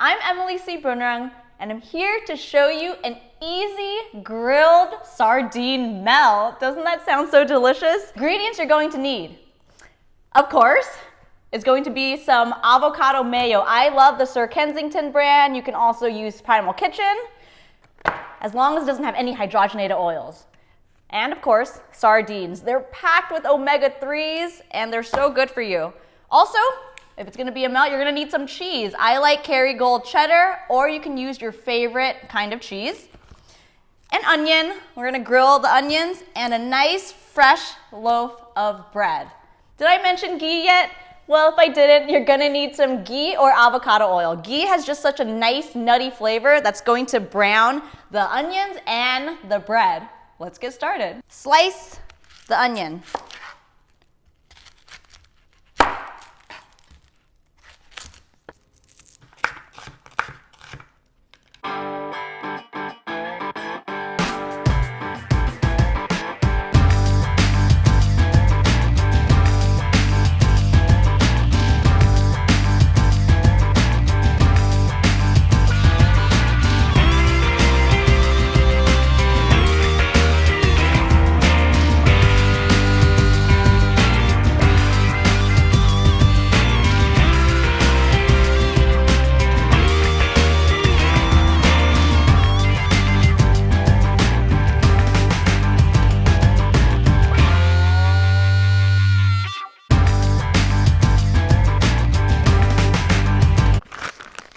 I'm Emily C. Brunrang, and I'm here to show you an easy grilled sardine melt. Doesn't that sound so delicious? Ingredients you're going to need, of course, is going to be some avocado mayo. I love the Kensington brand. You can also use Primal Kitchen, as long as it doesn't have any hydrogenated oils. And of course, sardines. They're packed with omega-3s and they're so good for you. Also, if it's gonna be a melt, you're gonna need some cheese. I like Kerrygold cheddar, or you can use your favorite kind of cheese. An onion, we're gonna grill the onions, and a nice fresh loaf of bread. Did I mention ghee yet? Well, if I didn't, you're gonna need some ghee or avocado oil. Ghee has just such a nice nutty flavor that's going to brown the onions and the bread. Let's get started. Slice the onion.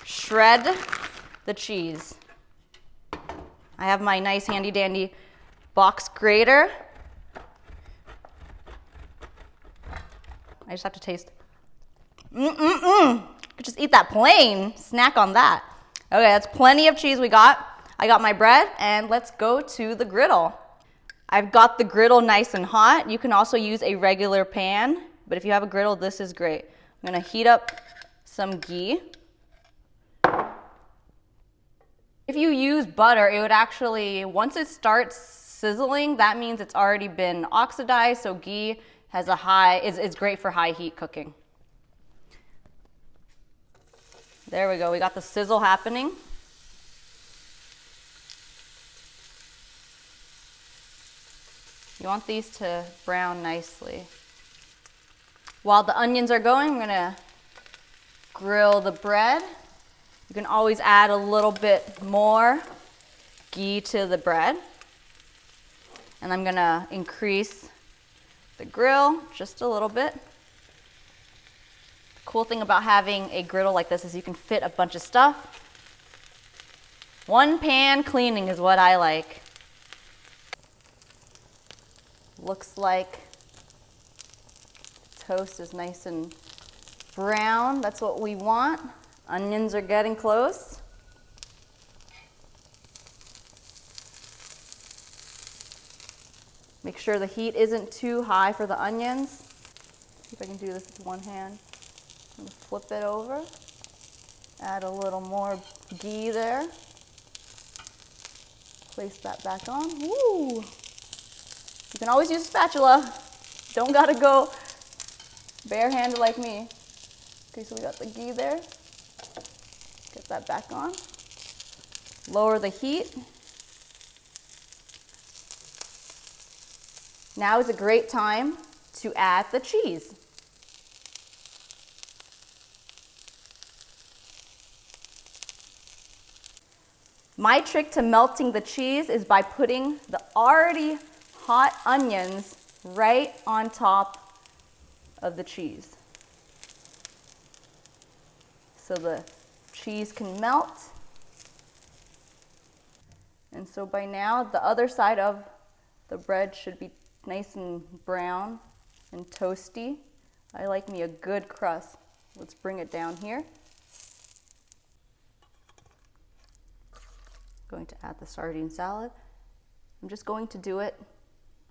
Shred the cheese. I have my nice handy dandy box grater. I just have to taste. I could just eat that plain, snack on that. Okay, that's plenty of cheese we got. I got my bread, and let's go to the griddle. I've got the griddle nice and hot. You can also use a regular pan, but if you have a griddle, this is great. I'm gonna heat up some ghee. If you use butter, it would actually, once it starts sizzling, that means it's already been oxidized, so ghee has a is great for high heat cooking. There we go, we got the sizzle happening. You want these to brown nicely. While the onions are going, I'm gonna grill the bread. You can always add a little bit more ghee to the bread. And I'm gonna increase the grill just a little bit. The cool thing about having a griddle like this is you can fit a bunch of stuff. One pan cleaning is what I like. Looks like toast is nice and brown. That's what we want. Onions are getting close. Make sure the heat isn't too high for the onions. See if I can do this with one hand. I'm gonna flip it over. Add a little more ghee there. Place that back on. Woo! You can always use a spatula. Don't gotta go barehanded like me. Okay, so we got the ghee there. Get that back on. Lower the heat. Now is a great time to add the cheese. My trick to melting the cheese is by putting the already hot onions right on top of the cheese, so the cheese can melt. And so by now, the other side of the bread should be nice and brown and toasty. I like me a good crust. Let's bring it down here. Going to add the sardine salad. I'm just going to do it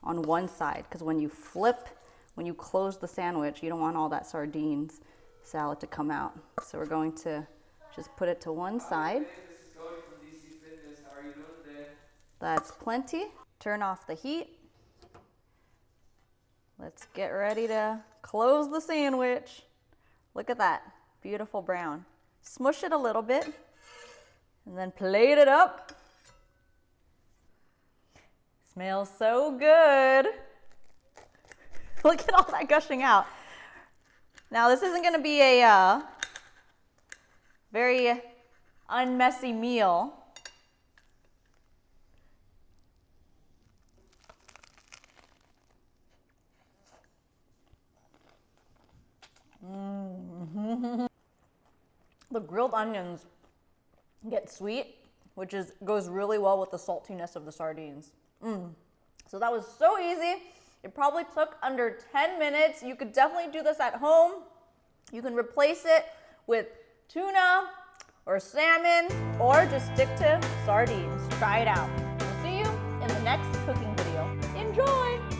on one side, because when you flip, when you close the sandwich, you don't want all that sardines salad to come out. So we're going to just put it to one side. That's plenty. Turn off the heat. Let's get ready to close the sandwich. Look at that, beautiful brown. Smush it a little bit and then plate it up. Smells so good. Look at all that gushing out. Now this isn't gonna be a very unmessy meal. The grilled onions get sweet, which goes really well with the saltiness of the sardines. So that was so easy. It probably took under 10 minutes. You could definitely do this at home. You can replace it with tuna or salmon, or just stick to sardines. Try it out. We'll see you in the next cooking video. Enjoy!